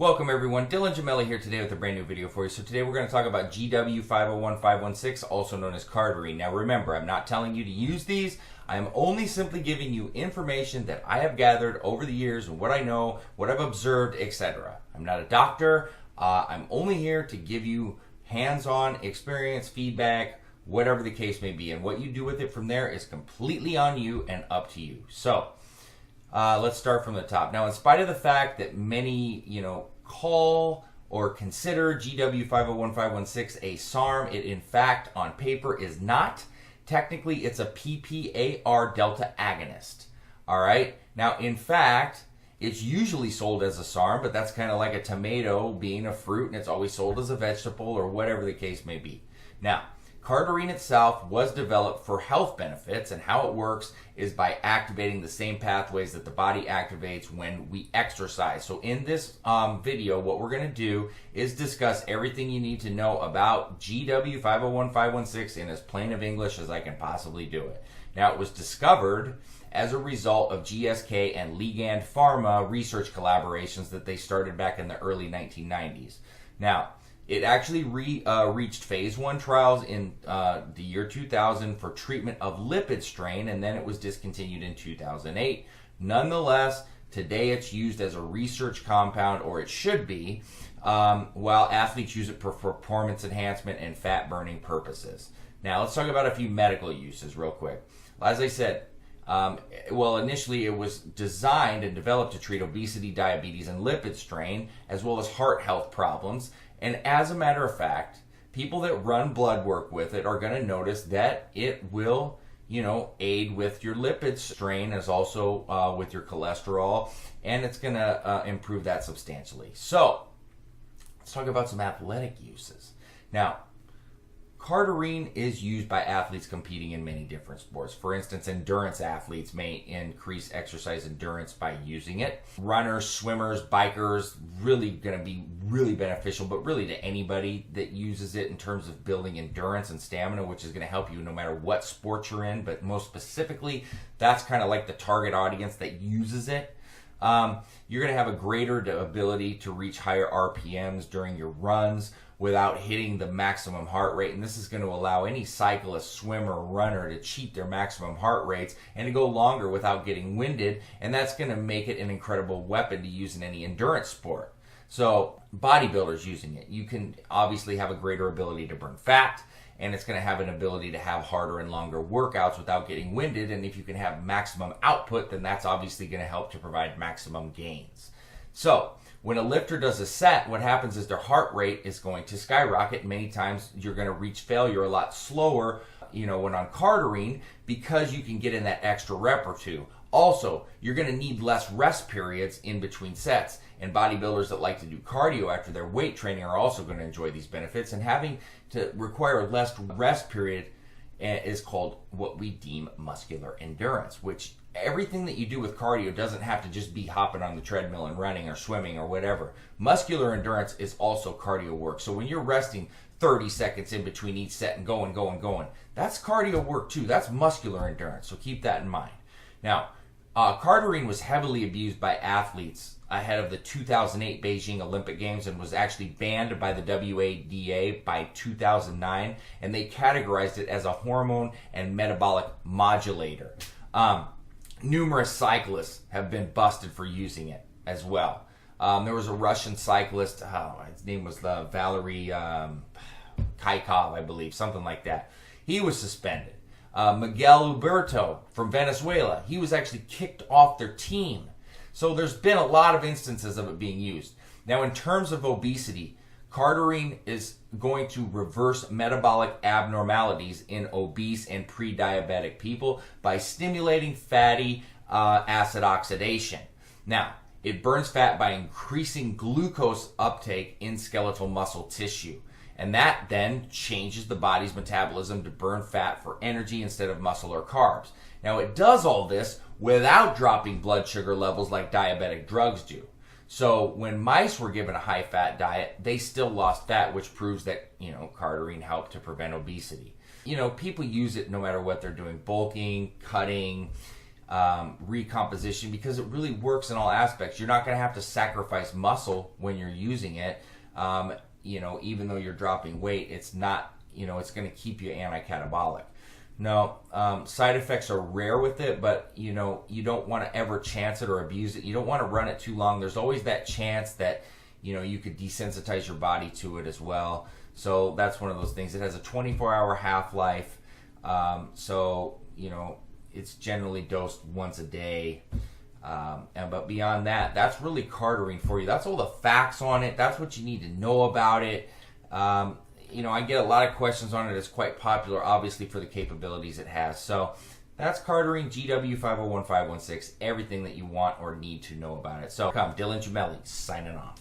Welcome everyone, Dylan Gemelli here today with a brand new video for you. So today we're going to talk about GW-501516, also known as Cardarine. Now remember, I'm not telling you to use these. I'm only simply giving you information that I have gathered over the years and what I know, what I've observed, etc. I'm not a doctor. I'm only here to give you hands-on experience, feedback, whatever the case may be. And what you do with it from there is completely on you and up to you. So let's start from the top. Now, in spite of the fact that many, call or consider GW-501516 a SARM, it in fact, on paper, is not. Technically, it's a PPAR delta agonist. All right? Now, in fact, it's usually sold as a SARM, but that's kind of like a tomato being a fruit, and it's always sold as a vegetable or whatever the case may be. Now, Cardarine itself was developed for health benefits, and how it works is by activating the same pathways that the body activates when we exercise. So in this video, what we're going to do is discuss everything you need to know about GW-501516 in as plain of English as I can possibly do it. Now, it was discovered as a result of GSK and Ligand Pharma research collaborations that they started back in the early 1990s. Now, it actually reached phase 1 trials in the year 2000 for treatment of lipid strain, and then it was discontinued in 2008. Nonetheless, today it's used as a research compound, or it should be, while athletes use it for performance enhancement and fat-burning purposes. Now, let's talk about a few medical uses real quick. As I said, initially it was designed and developed to treat obesity, diabetes, and lipid strain, as well as heart health problems. And as a matter of fact, people that run blood work with it are going to notice that it will, aid with your lipid strain, as also with your cholesterol, and it's going to improve that substantially. So, let's talk about some athletic uses. Now, Cardarine is used by athletes competing in many different sports. For instance, endurance athletes may increase exercise endurance by using it. Runners, swimmers, bikers, really going to be really beneficial, but really to anybody that uses it in terms of building endurance and stamina, which is going to help you no matter what sport you're in, but most specifically, that's kind of like the target audience that uses it. You're going to have a greater ability to reach higher RPMs during your runs without hitting the maximum heart rate, and this is going to allow any cyclist, swimmer, runner to cheat their maximum heart rates and to go longer without getting winded, and that's going to make it an incredible weapon to use in any endurance sport. So bodybuilders using it, you can obviously have a greater ability to burn fat, and it's going to have an ability to have harder and longer workouts without getting winded, and if you can have maximum output, then that's obviously going to help to provide maximum gains. So when a lifter does a set, what happens is their heart rate is going to skyrocket. Many times you're going to reach failure a lot slower, when on Cardarine, because you can get in that extra rep or two. Also, you're going to need less rest periods in between sets, and bodybuilders that like to do cardio after their weight training are also going to enjoy these benefits, and having to require less rest period is called what we deem muscular endurance, which everything that you do with cardio doesn't have to just be hopping on the treadmill and running or swimming or whatever. Muscular endurance is also cardio work. So when you're resting 30 seconds in between each set and going, that's cardio work too. That's muscular endurance. So keep that in mind. Now, Cardarine was heavily abused by athletes ahead of the 2008 Beijing Olympic Games and was actually banned by the WADA by 2009, and they categorized it as a hormone and metabolic modulator. Numerous cyclists have been busted for using it as well. There was a Russian cyclist, his name was Valery Kaikov, I believe, something like that. He was suspended. Miguel Uberto from Venezuela, he was actually kicked off their team. So there's been a lot of instances of it being used. Now, in terms of obesity, Cardarine is going to reverse metabolic abnormalities in obese and pre-diabetic people by stimulating fatty acid oxidation. Now, it burns fat by increasing glucose uptake in skeletal muscle tissue. And that then changes the body's metabolism to burn fat for energy instead of muscle or carbs. Now, it does all this without dropping blood sugar levels like diabetic drugs do. So when mice were given a high-fat diet, they still lost fat, which proves that, Cardarine helped to prevent obesity. People use it no matter what they're doing, bulking, cutting, recomposition, because it really works in all aspects. You're not going to have to sacrifice muscle when you're using it. Even though you're dropping weight, it's not, it's going to keep you anti-catabolic. No, side effects are rare with it, but you don't want to ever chance it or abuse it. You don't want to run it too long. There's always that chance that you could desensitize your body to it as well. So that's one of those things. It has a 24-hour half-life, so it's generally dosed once a day. But beyond that, that's really Cardarine for you. That's all the facts on it. That's what you need to know about it. I get a lot of questions on it. It's quite popular, obviously, for the capabilities it has. So that's Cardarine GW-501516, everything that you want or need to know about it. So, Dylan Gemelli, signing off.